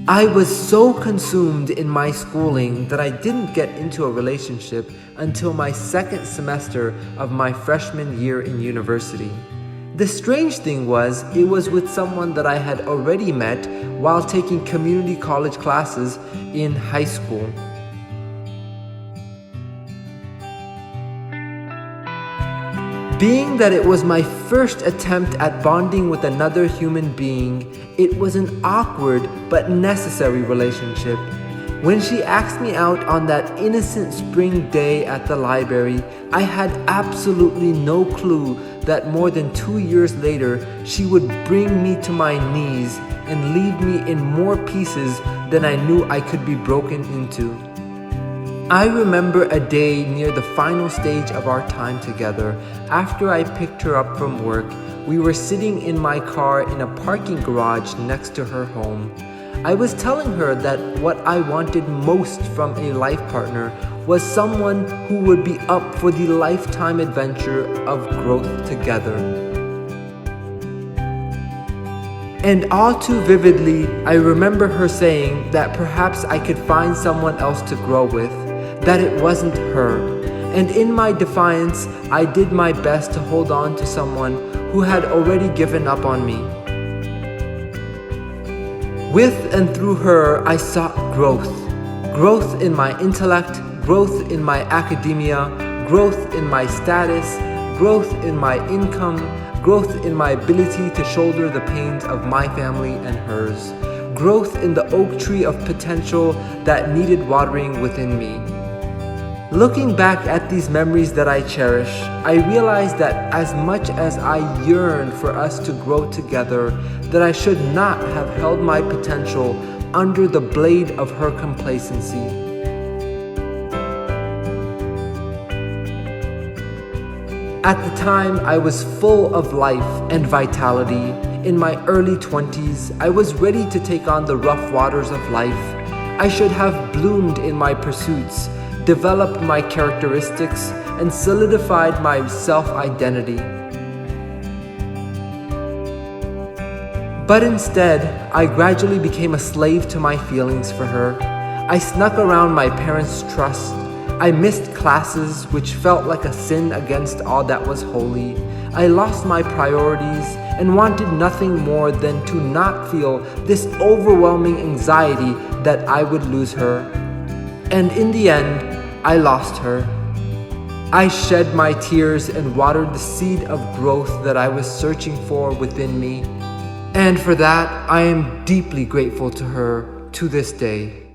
I was so consumed in my schooling that I didn't get into a relationship until my second semester of my freshman year in university. The strange thing was, it was with someone that I had already met while taking community college classes in high school. Being that it was my first attempt at bonding with another human being, it was an awkward but necessary relationship. When she asked me out on that innocent spring day at the library, I had absolutely no clue that more than 2 years later, she would bring me to my knees and leave me in more pieces than I knew I could be broken into. I remember a day near the final stage of our time together. After I picked her up from work, we were sitting in my car in a parking garage next to her home. I was telling her that what I wanted most from a life partner was someone who would be up for the lifetime adventure of growth together. And all too vividly, I remember her saying that perhaps I could find someone else to grow with, that it wasn't her. And in my defiance, I did my best to hold on to someone who had already given up on me. With and through her, I sought growth. Growth in my intellect, growth in my academia, growth in my status, growth in my income, growth in my ability to shoulder the pains of my family and hers, growth in the oak tree of potential that needed watering within me. Looking back at these memories that I cherish, I realize that as much as I yearned for us to grow together, that I should not have held my potential under the blade of her complacency. At the time, I was full of life and vitality. In my early 20s, I was ready to take on the rough waters of life. I should have bloomed in my pursuits, developed my characteristics, and solidified my self-identity. But instead, I gradually became a slave to my feelings for her. I snuck around my parents' trust. I missed classes, which felt like a sin against all that was holy. I lost my priorities and wanted nothing more than to not feel this overwhelming anxiety that I would lose her. And in the end, I lost her. I shed my tears and watered the seed of growth that I was searching for within me. And for that, I am deeply grateful to her to this day.